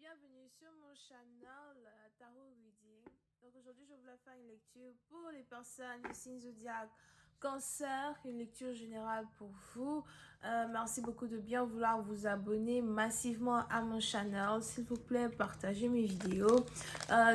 Bienvenue sur mon channel Tarot Reading. Donc aujourd'hui, je voulais faire une lecture pour les personnes du signe zodiaque Cancer, une lecture générale pour vous. Merci beaucoup de bien vouloir vous abonner massivement à mon channel. S'il vous plaît, partagez mes vidéos.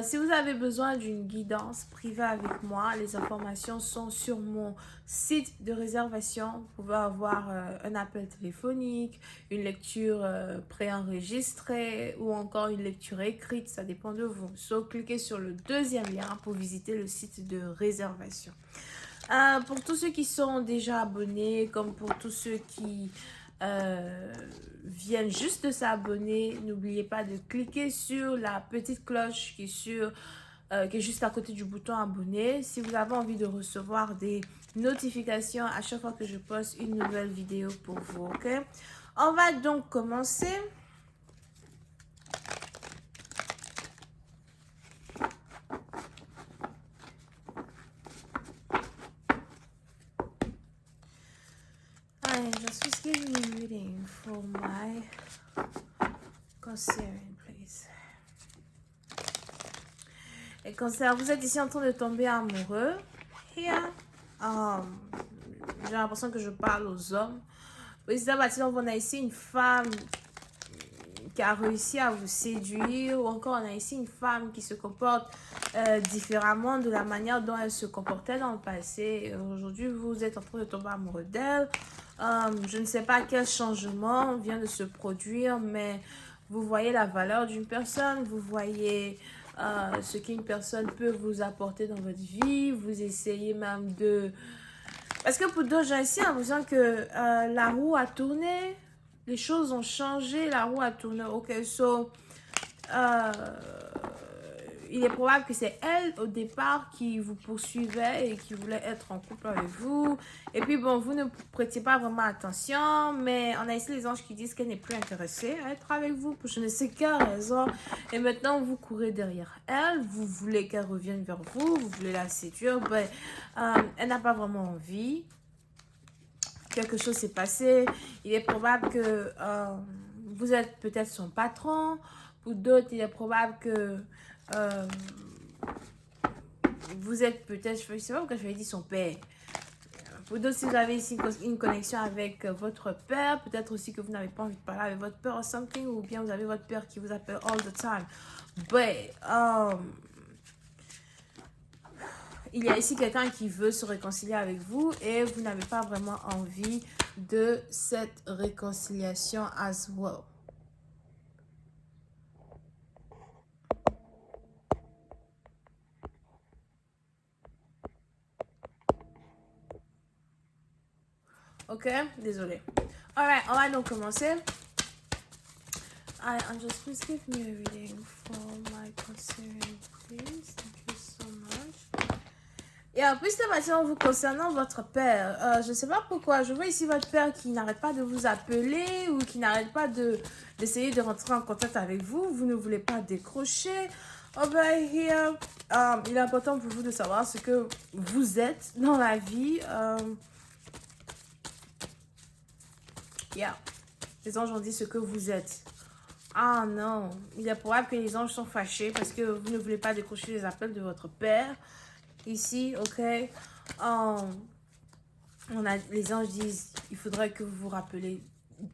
Si vous avez besoin d'une guidance privée avec moi, les informations sont sur mon site de réservation. Vous pouvez avoir un appel téléphonique, une lecture préenregistrée ou encore une lecture écrite. Ça dépend de vous. So, cliquez sur le deuxième lien pour visiter le site de réservation. Pour tous ceux qui sont déjà abonnés, comme pour tous ceux qui viennent juste de s'abonner, n'oubliez pas de cliquer sur la petite cloche qui est juste à côté du bouton abonner si vous avez envie de recevoir des notifications à chaque fois que je poste une nouvelle vidéo pour vous, ok? On va donc commencer. I just giving you a reading for my Cancerian, please. Et Cancer, vous êtes ici en train de tomber amoureux. Here. J'ai l'impression que je parle aux hommes. On a ici une femme qui a réussi à vous séduire, ou encore on a ici une femme qui se comporte différemment de la manière dont elle se comportait dans le passé. Aujourd'hui, vous êtes en train de tomber amoureux d'elle. Je ne sais pas quel changement vient de se produire, mais vous voyez la valeur d'une personne, vous voyez ce qu'une personne peut vous apporter dans votre vie, vous essayez même de... Parce que pour d'autres gens ici, on a l'impression que la roue a tourné, les choses ont changé, la roue a tourné. Ok, so, il est probable que c'est elle au départ qui vous poursuivait et qui voulait être en couple avec vous. Et puis bon, vous ne prêtiez pas vraiment attention, mais on a ici les anges qui disent qu'elle n'est plus intéressée à être avec vous pour je ne sais quelle raison. Et maintenant, vous courez derrière elle, vous voulez qu'elle revienne vers vous, vous voulez la séduire, mais elle n'a pas vraiment envie. Quelque chose s'est passé. Il est probable que vous êtes peut-être son patron. Pour d'autres, il est probable que vous êtes peut-être, je ne sais pas pourquoi je vais dire son père. Pour d'autres, si vous avez ici une connexion avec votre père, peut-être aussi que vous n'avez pas envie de parler avec votre père ou something, ou bien vous avez votre père qui vous appelle all the time. But, il y a ici quelqu'un qui veut se réconcilier avec vous et vous n'avez pas vraiment envie de cette réconciliation as well. Ok, désolé. Alright, on va donc commencer. I'm just please give me a reading for my concern, please. Thank you so much. Et en plus, maintenant, vous concernant votre père, je ne sais pas pourquoi, je vois ici votre père qui n'arrête pas de vous appeler ou qui n'arrête pas d'essayer de rentrer en contact avec vous. Vous ne voulez pas décrocher. Over here, il est important pour vous de savoir ce que vous êtes dans la vie. Yeah. Les anges ont dit ce que vous êtes. Ah non, il est probable que les anges sont fâchés parce que vous ne voulez pas décrocher les appels de votre père. Ici, ok. Les anges disent, il faudrait que vous vous rappelez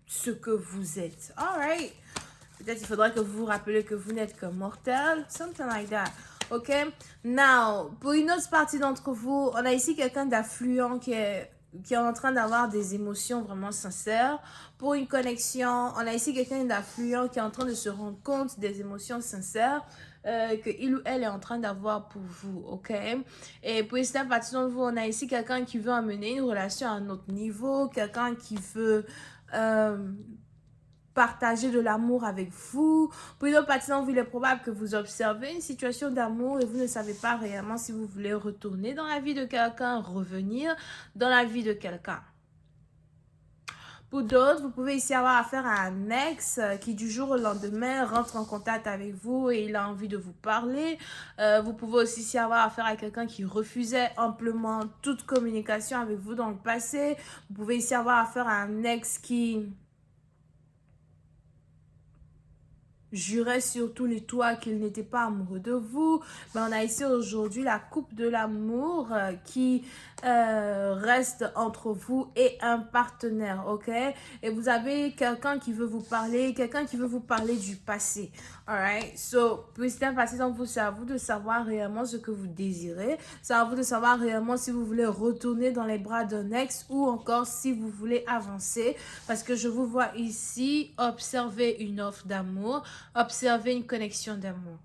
ce que vous êtes. Alright. Peut-être il faudrait que vous vous rappelez que vous n'êtes que mortel. Something like that. Ok. Now, pour une autre partie d'entre vous, on a ici quelqu'un d'affluent qui est en train d'avoir des émotions vraiment sincères. Pour une connexion, on a ici quelqu'un d'affluent qui est en train de se rendre compte des émotions sincères qu'il ou elle est en train d'avoir pour vous, ok? Et pour cette partie d'entre vous, on a ici quelqu'un qui veut amener une relation à un autre niveau, quelqu'un qui veut partager de l'amour avec vous. Pour une autre partie d'entre vous, il est probable que vous observez une situation d'amour et vous ne savez pas réellement si vous voulez retourner dans la vie de quelqu'un, revenir dans la vie de quelqu'un. Pour d'autres, vous pouvez ici avoir affaire à un ex qui du jour au lendemain rentre en contact avec vous et il a envie de vous parler. Vous pouvez aussi ici avoir affaire à quelqu'un qui refusait amplement toute communication avec vous dans le passé. Vous pouvez ici avoir affaire à un ex qui jurait sur tous les toits qu'il n'était pas amoureux de vous. Mais on a ici aujourd'hui la coupe de l'amour qui reste entre vous et un partenaire, ok? Et vous avez quelqu'un qui veut vous parler du passé, alright? So, puis c'est un passé, donc c'est à vous de savoir réellement ce que vous désirez. C'est à vous de savoir réellement si vous voulez retourner dans les bras d'un ex ou encore si vous voulez avancer. Parce que je vous vois ici observer une offre d'amour, observer une connexion d'amour.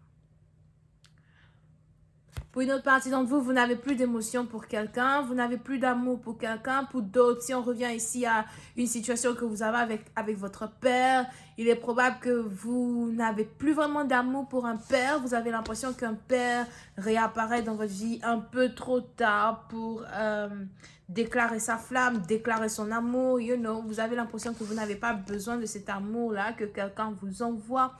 Pour une autre partie d'entre vous, vous n'avez plus d'émotion pour quelqu'un, vous n'avez plus d'amour pour quelqu'un. Pour d'autres, si on revient ici à une situation que vous avez avec votre père, il est probable que vous n'avez plus vraiment d'amour pour un père. Vous avez l'impression qu'un père réapparaît dans votre vie un peu trop tard pour déclarer sa flamme, déclarer son amour. You know, vous avez l'impression que vous n'avez pas besoin de cet amour-là, que quelqu'un vous envoie.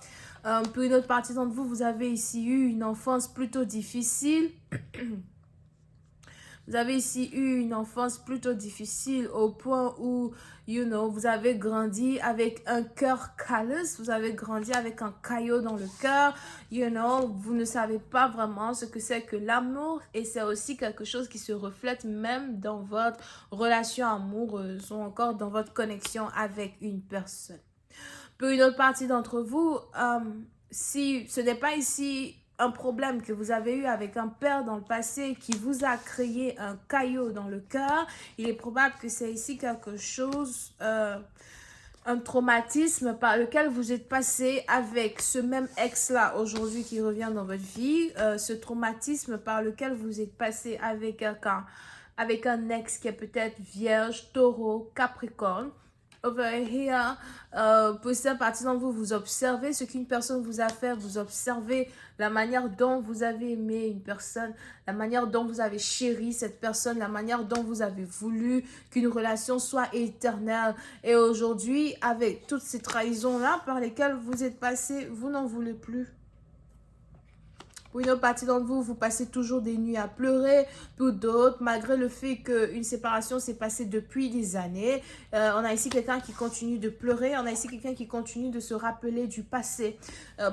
Pour une autre partie d'entre vous, vous avez ici eu une enfance plutôt difficile. Vous avez ici eu une enfance plutôt difficile au point où, you know, vous avez grandi avec un cœur callous, vous avez grandi avec un caillot dans le cœur, you know, vous ne savez pas vraiment ce que c'est que l'amour et c'est aussi quelque chose qui se reflète même dans votre relation amoureuse ou encore dans votre connexion avec une personne. Pour une autre partie d'entre vous, si ce n'est pas ici un problème que vous avez eu avec un père dans le passé qui vous a créé un caillot dans le cœur, il est probable que c'est ici quelque chose, un traumatisme par lequel vous êtes passé avec ce même ex-là aujourd'hui qui revient dans votre vie, ce traumatisme par lequel vous êtes passé avec quelqu'un, avec un ex qui est peut-être vierge, taureau, capricorne. Over here, pour certaines parties d'entre vous, vous observez ce qu'une personne vous a fait, vous observez la manière dont vous avez aimé une personne, la manière dont vous avez chéri cette personne, la manière dont vous avez voulu qu'une relation soit éternelle. Et aujourd'hui, avec toutes ces trahisons-là par lesquelles vous êtes passé, vous n'en voulez plus. Pour une autre partie d'entre vous, vous passez toujours des nuits à pleurer. Pour d'autres, malgré le fait qu'une séparation s'est passée depuis des années, on a ici quelqu'un qui continue de pleurer. On a ici quelqu'un qui continue de se rappeler du passé.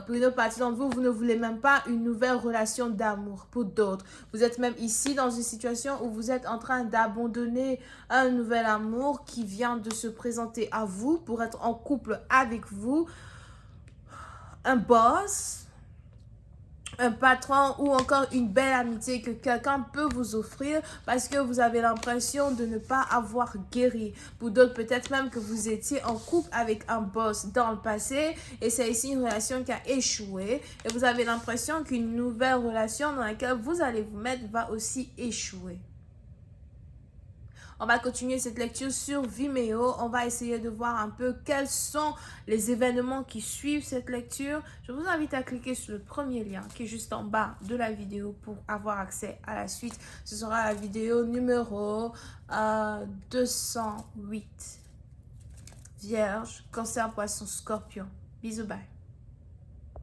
Pour une autre partie d'entre vous, vous ne voulez même pas une nouvelle relation d'amour. Pour d'autres, vous êtes même ici dans une situation où vous êtes en train d'abandonner un nouvel amour qui vient de se présenter à vous pour être en couple avec vous. Un boss, un patron ou encore une belle amitié que quelqu'un peut vous offrir parce que vous avez l'impression de ne pas avoir guéri. Pour d'autres, peut-être même que vous étiez en couple avec un boss dans le passé et c'est ici une relation qui a échoué et vous avez l'impression qu'une nouvelle relation dans laquelle vous allez vous mettre va aussi échouer. On va continuer cette lecture sur Vimeo. On va essayer de voir un peu quels sont les événements qui suivent cette lecture. Je vous invite à cliquer sur le premier lien qui est juste en bas de la vidéo pour avoir accès à la suite. Ce sera la vidéo numéro 208. Vierge, Cancer, Poisson, Scorpion. Bisous, bye.